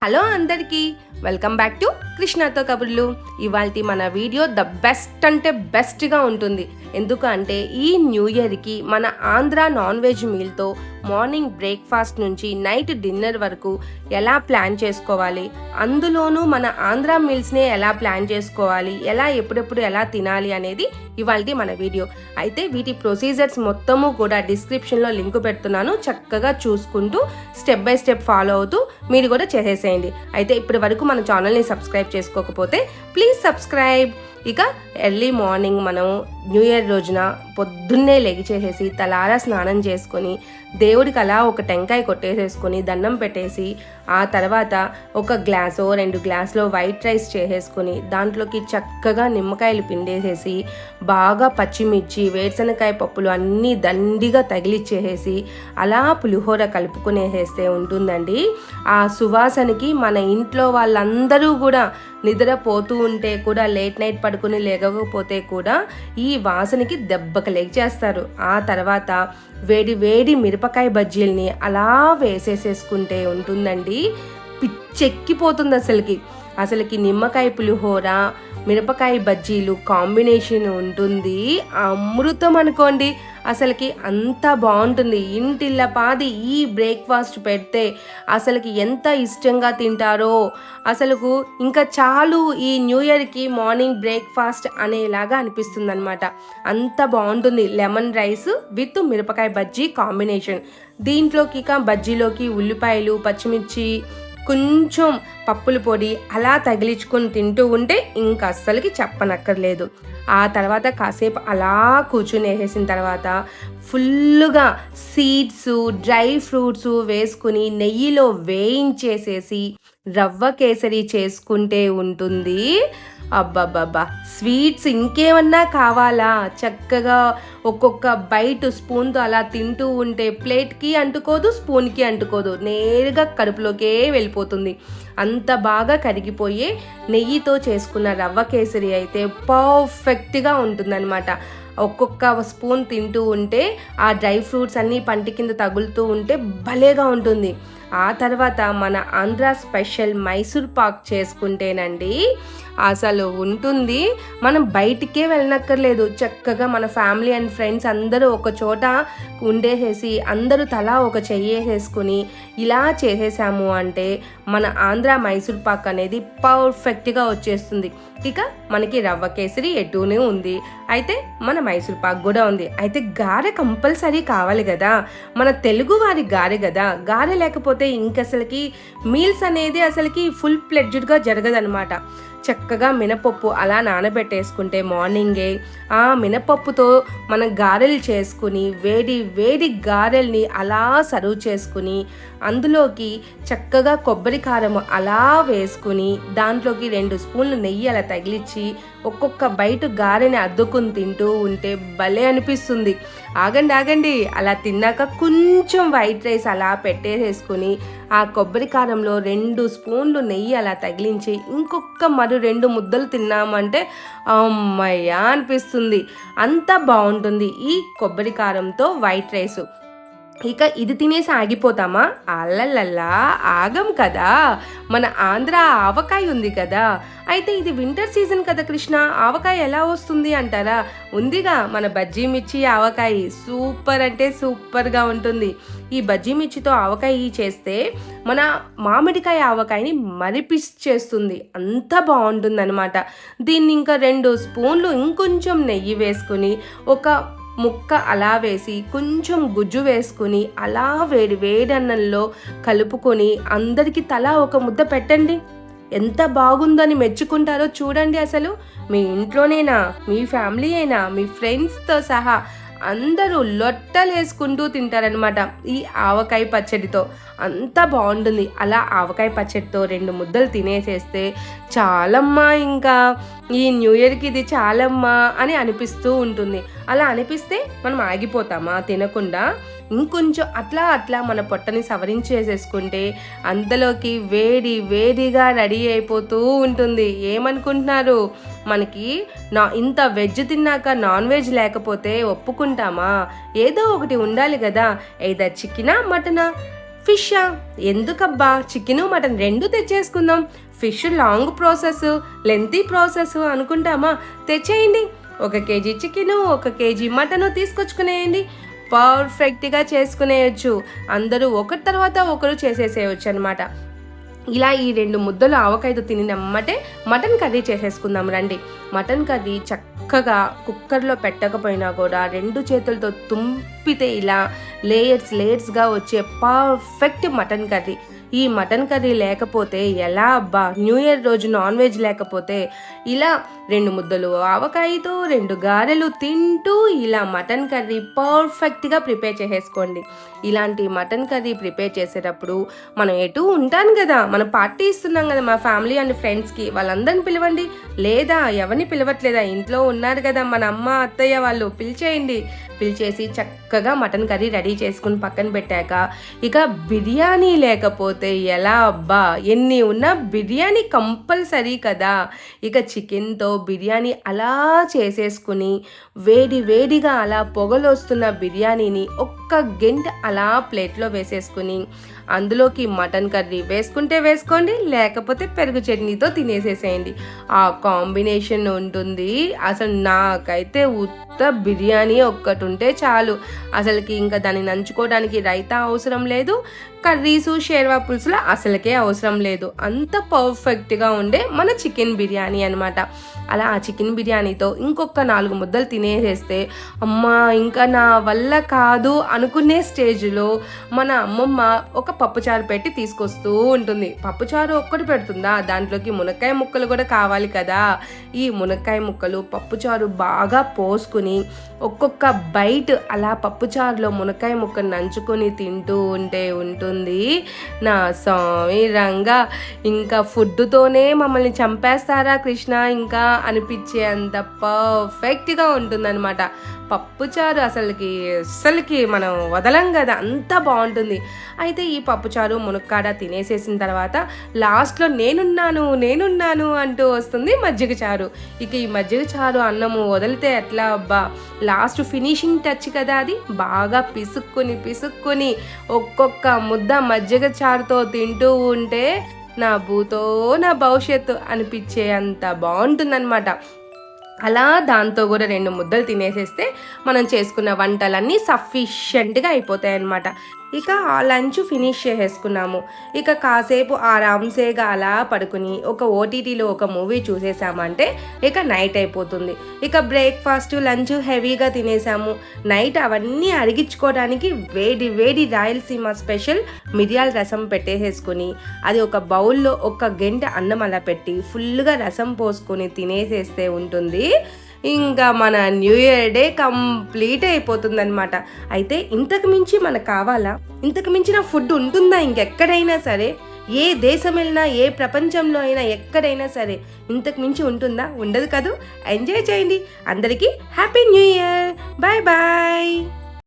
Hello అందరికీ welcome back to కృష్ణతో కబుర్లు. ఇవాల్టి మన వీడియో ద బెస్ట్ అంటే బెస్ట్గా ఉంటుంది. ఎందుకంటే ఈ న్యూ ఇయర్కి మన ఆంధ్ర నాన్ వెజ్ మీల్తో మార్నింగ్ బ్రేక్ఫాస్ట్ నుంచి నైట్ డిన్నర్ వరకు ఎలా ప్లాన్ చేసుకోవాలి, అందులోనూ మన ఆంధ్ర మీల్స్నే ఎలా ప్లాన్ చేసుకోవాలి, ఎలా ఎప్పుడెప్పుడు ఎలా తినాలి అనేది ఇవాల్టి మన వీడియో. అయితే వీటి ప్రొసీజర్స్ మొత్తము కూడా డిస్క్రిప్షన్లో లింక్ పెడుతున్నాను. చక్కగా చూసుకుంటూ స్టెప్ బై స్టెప్ ఫాలో అవుతూ మీరు కూడా చేసేసేయండి. అయితే ఇప్పటి వరకు మన ఛానల్ని సబ్స్క్రైబ్ చేసుకోకపోతే ప్లీజ్ సబ్స్క్రైబ్. ఇక ఎర్లీ మార్నింగ్ మనం న్యూ ఇయర్ రోజున పొద్దున్నే లెగిచేసేసి తలారా స్నానం చేసుకొని దేవుడికి అలా ఒక టెంకాయ కొట్టేసేసుకొని దండం పెట్టేసి ఆ తర్వాత ఒక గ్లాసో 2 గ్లాసులో వైట్ రైస్ చేసేసుకొని దాంట్లోకి చక్కగా నిమ్మకాయలు పిండేసేసి బాగా పచ్చిమిర్చి వేరుశనకాయ పప్పులు అన్నీ దండిగా తగిలిచ్చేసేసి అలా పులిహోర కలుపుకునేసేస్తే ఉంటుందండి. ఆ సువాసనకి మన ఇంట్లో వాళ్ళందరూ కూడా నిద్రపోతూ ఉంటే కూడా లేట్ నైట్ పడుకుని లేకపోతే కూడా ఈ వాసనకి దెబ్బకి లేచేస్తారు. ఆ తర్వాత వేడి వేడి మిరపకాయ బజ్జీల్ని అలా వేసేసేసుకుంటే ఉంటుందండి, పిచ్చెక్కిపోతుంది. అసలుకి నిమ్మకాయ పులిహోర మిరపకాయ బజ్జీలు కాంబినేషన్ ఉంటుంది, అమృతం అనుకోండి. అసలుకి అంత బాగుంటుంది. ఇంటిల్లపాది ఈ బ్రేక్ఫాస్ట్ పెడితే అసలుకి ఎంత ఇష్టంగా తింటారో అసలుకు ఇంకా చాలు ఈ న్యూ ఇయర్కి మార్నింగ్ బ్రేక్ఫాస్ట్ అనేలాగా అనిపిస్తుంది అనమాట. అంత బాగుంటుంది. లెమన్ రైస్ విత్ మిరపకాయ బజ్జీ కాంబినేషన్. దీంట్లోకి బజ్జీలోకి ఉల్లిపాయలు పచ్చిమిర్చి కొంచెం పప్పుల పొడి అలా తగిలించుకొని తింటూ ఉంటే ఇంకా అస్సలకి చెప్పనక్కర్లేదు. ఆ తర్వాత కాసేపు అలా కూర్చునేసేసిన తర్వాత ఫుల్లుగా సీడ్స్ డ్రై ఫ్రూట్స్ వేసుకుని నెయ్యిలో వేయించేసేసి రవ్వ కేసరి చేసుకుంటే ఉంటుంది. అబ్బబ్బబ్బా, స్వీట్స్ ఇంకేమన్నా కావాలా? చక్కగా ఒక్కొక్క బైట్ స్పూన్తో అలా తింటూ ఉంటే ప్లేట్కి అంటుకోదు, స్పూన్కి అంటుకోదు, నేరుగా కడుపులోకే వెళ్ళిపోతుంది. అంత బాగా కరిగిపోయే నెయ్యితో చేసుకున్న రవ్వ కేసరి అయితే పర్ఫెక్ట్గా ఉంటుందన్నమాట. ఒక్కొక్క స్పూన్ తింటూ ఉంటే ఆ డ్రై ఫ్రూట్స్ అన్నీ పంటి కింద తగులుతూ ఉంటే భలేగా ఉంటుంది. ఆ తర్వాత మన ఆంధ్ర స్పెషల్ మైసూర్ పాక్ చేసుకుంటేనండి అసలు ఉంటుంది. మనం బయటికే వెళ్ళనక్కర్లేదు. చక్కగా మన ఫ్యామిలీ అండ్ ఫ్రెండ్స్ అందరూ ఒక చోట ఉండేసేసి అందరూ తలా ఒక చెయ్యేసేసుకుని ఇలా చేసేసాము అంటే మన ఆంధ్ర మైసూర్ పాక్ అనేది పర్ఫెక్ట్గా వచ్చేస్తుంది. ఇక మనకి రవ్వ కేసరి ఎటూనే ఉంది, అయితే మన మైసూర్ పాక్ కూడా ఉంది. అయితే గారె కంపల్సరీ కావాలి కదా, మన తెలుగు వారి గారె కదా. గారె లేకపోతే ఇంకసలకి మీల్స్ అనేది అసలుకి ఫుల్ ప్లెడ్జ్డ్గా జరగదనమాట. చక్కగా మినపప్పు అలా నానబెట్టేసుకుంటే మార్నింగే ఆ మినపప్పుతో మనం గారెలు చేసుకుని వేడి వేడి గారెల్ని అలా సర్వ్ చేసుకుని అందులోకి చక్కగా కొబ్బరి కారం అలా వేసుకుని దాంట్లోకి 2 స్పూన్లు నెయ్యి అలా తగిలిచ్చి ఒక్కొక్క బయట గారెని అద్దుకుని తింటూ ఉంటే భలే అనిపిస్తుంది. ఆగండి, అలా తిన్నాక కొంచెం వైట్ రైస్ అలా పెట్టేసేసుకుని ఆ కొబ్బరి కారంలో 2 స్పూన్లు నెయ్యి అలా తగిలించి ఇంకొక 2 ముద్దలు తిన్నామంటే అమ్మయ్యా అనిపిస్తుంది. అంత బాగుంటుంది ఈ కొబ్బరి కారంతో వైట్ రైసు. ఇక ఇది తినేసి ఆగిపోతామా? అల్లల్లల్లా ఆగం కదా. మన ఆంధ్ర ఆవకాయ ఉంది కదా. అయితే ఇది వింటర్ సీజన్ కదా కృష్ణ, ఆవకాయ ఎలా వస్తుంది అంటారా? ఉందిగా మన బజ్జీ మిర్చి ఆవకాయ. సూపర్ అంటే సూపర్గా ఉంటుంది. ఈ బజ్జీ మిర్చితో ఆవకాయ చేస్తే మన మామిడికాయ ఆవకాయని మరిపిచ్చేస్తుంది. అంత బాగుంటుంది అనమాట. దీన్ని ఇంకా 2 స్పూన్లు ఇంకొంచెం నెయ్యి వేసుకుని ఒక ముక్క అలా వేసి కొంచెం గుజ్జు వేసుకుని అలా వేడి వేడి అన్నంలో కలుపుకొని అందరికీ తలా ఒక ముద్ద పెట్టండి. ఎంత బాగుందని మెచ్చుకుంటారో చూడండి. అసలు మీ ఇంట్లోనేనా, మీ ఫ్యామిలీ అయినా, మీ ఫ్రెండ్స్తో సహా అందరూ లొట్టలు వేసుకుంటూ తింటారనమాట ఈ ఆవకాయ పచ్చడితో. అంత బాగుంటుంది. అలా ఆవకాయ పచ్చడితో 2 ముద్దలు తినేసేస్తే చాలమ్మా, ఇంకా ఈ న్యూ ఇయర్కి ఇది చాలమ్మా అని అనిపిస్తూ ఉంటుంది. అలా అనిపిస్తే మనం ఆగిపోతామా తినకుండా? ఇంకొంచెం అట్లా మన పొట్టని సవరించేసేసుకుంటే అంతలోకి వేడిగా రెడీ అయిపోతూ ఉంటుంది. ఏమనుకుంటున్నారు? మనకి ఇంత వెజ్ తిన్నాక నాన్ వెజ్ లేకపోతే ఒప్పుకుంటామా? ఏదో ఒకటి ఉండాలి కదా. ఏదో చికెనా మటనా ఫిషా? ఎందుకబ్బా, చికెను మటన్ రెండు తెచ్చేసుకుందాం. Fish long process, lengthy process అనుకుంటామా? తెచ్చేయండి. 1 కేజీ చికెను, 1 కేజీ మటను తీసుకొచ్చుకునేయండి. పర్ఫెక్ట్గా చేసుకునేయచ్చు. అందరూ ఒకరి తర్వాత ఒకరు చేసేసేయచ్చు అనమాట. ఇలా ఈ 2 ముద్దలు ఆవకాయతో తినినమ్మటే మటన్ కర్రీ చేసేసుకుందాం రండి. మటన్ కర్రీ చక్కగా కుక్కర్లో పెట్టకపోయినా కూడా 2 చేతులతో తుంపితే ఇలా లేయర్స్గా వచ్చే పర్ఫెక్ట్ మటన్ కర్రీ. ఈ మటన్ కర్రీ లేకపోతే ఎలా అబ్బా? న్యూ ఇయర్ రోజు నాన్ వెజ్ లేకపోతే ఇలా 2 ముద్దలు ఆవకాయతో 2 గారెలు తింటూ ఇలా మటన్ కర్రీ పర్ఫెక్ట్గా ప్రిపేర్ చేసేసుకోండి. ఇలాంటి మటన్ కర్రీ ప్రిపేర్ చేసేటప్పుడు మనం ఎటు ఉంటాను కదా, మనం పార్టీ ఇస్తున్నాం కదా మా ఫ్యామిలీ అండ్ ఫ్రెండ్స్కి, వాళ్ళందరిని పిలవండి. లేదా ఎవరిని పిలవట్లేదా, ఇంట్లో ఉన్నారు కదా మన అమ్మ అత్తయ్య వాళ్ళు, పిలిచేసి చక్కగా మటన్ కర్రీ రెడీ చేసుకుని పక్కన పెట్టాక ఇక బిర్యానీ లేకపోతే ఎలా అబ్బా? ఎన్ని ఉన్నా బిర్యానీ కంపల్సరీ కదా. ఇక చికెన్తో బిర్యానీ అలా చేసేసుకుని వేడిగా అలా పొగలొస్తున్న బిర్యానీని ఒక్క గంట అలా ప్లేట్లో వేసేసుకుని అందులోకి మటన్ కర్రీ వేసుకుంటే వేసుకోండి, లేకపోతే పెరుగు చట్నీతో తినేసేసేయండి. ఆ కాంబినేషన్ ఉంటుంది. అసలు నాకైతే ఉత్త బిర్యానీ ఒక్కటి ఉంటే చాలు. అసలుకి ఇంకా దాన్ని నంచుకోవడానికి రైతా అవసరం లేదు, కర్రీసు షేర్వా పులుసులు అసలుకే అవసరం లేదు. అంత పర్ఫెక్ట్గా ఉండే మన చికెన్ బిర్యానీ అనమాట. అలా ఆ చికెన్ బిర్యానీతో ఇంకొక 4 ముద్దలు తినేసేస్తే అమ్మా ఇంకా నా వల్ల కాదు అనుకునే స్టేజ్లో మన అమ్మమ్మ ఒక పప్పుచారు పెట్టి తీసుకొస్తూ ఉంటుంది. పప్పుచారు ఒక్కటి పెడుతుందా, దాంట్లోకి మునక్కాయ ముక్కలు కూడా కావాలి కదా. ఈ మునక్కాయ ముక్కలు పప్పుచారు బాగా పోసుకుని ఒక్కొక్క బైట్ అలా పప్పుచారులో మునక్కాయ ముక్కను నంచుకొని తింటూ ఉంటే ఉంటుంది నా స్వామి రంగా. ఇంకా ఫుడ్తోనే మమ్మల్ని చంపేస్తారా కృష్ణ ఇంకా అనిపించే అంత పర్ఫెక్ట్గా ఉంటుందన్నమాట. పప్పుచారు అసలుకి మనం వదలం కదా, అంత బాగుంటుంది. అయితే ఈ పప్పుచారు మునక్కాడ తినేసేసిన తర్వాత లాస్ట్లో నేనున్నాను అంటూ వస్తుంది మజ్జిగ చారు. ఇక ఈ మజ్జిగ చారు అన్నము వదిలితే ఎట్లా అబ్బా? లాస్ట్ ఫినిషింగ్ టచ్ కదా అది. బాగా పిసుక్కుని ఒక్కొక్క ముద్ద మజ్జిగ చారుతో తింటూ ఉంటే నా భూతో నా భవిష్యత్తు అనిపించే అంత బాగుంటుందన్నమాట. అలా దాంతో కూడా 2 ముద్దలు తినేసేస్తే మనం చేసుకున్న వంటలన్నీ సఫిషియెంట్గా అయిపోతాయి అన్నమాట. ఇక ఆ లంచ్ ఫినిష్ చేసేసుకున్నాము. ఇక కాసేపు ఆరాంసేగా అలా పడుకుని ఒక ఓటీటీలో ఒక మూవీ చూసేసామంటే ఇక నైట్ అయిపోతుంది. ఇక బ్రేక్ఫాస్ట్ లంచ్ హెవీగా తినేసాము. నైట్ అవన్నీ అరిగించుకోవడానికి వేడి రాయలసీమ స్పెషల్ మిరియాల రసం పెట్టేసేసుకుని అది ఒక బౌల్లో 1 గంట అన్నం అలా పెట్టి ఫుల్గా రసం పోసుకొని తినేసేస్తే ఉంటుంది ఇంకా మన న్యూ ఇయర్ డే కంప్లీట్ అయిపోతుందన్నమాట. అయితే ఇంతకు మించి మనకు కావాలా? ఇంతకు మించిన ఫుడ్ ఉంటుందా ఇంకెక్కడైనా సరే? ఏ దేశం వెళ్ళినా, ఏ ప్రపంచంలో అయినా, ఎక్కడైనా సరే ఇంతకు మించి ఉంటుందా? ఉండదు కదూ. ఎంజాయ్ చేయండి. అందరికీ హ్యాపీ న్యూ ఇయర్. బాయ్.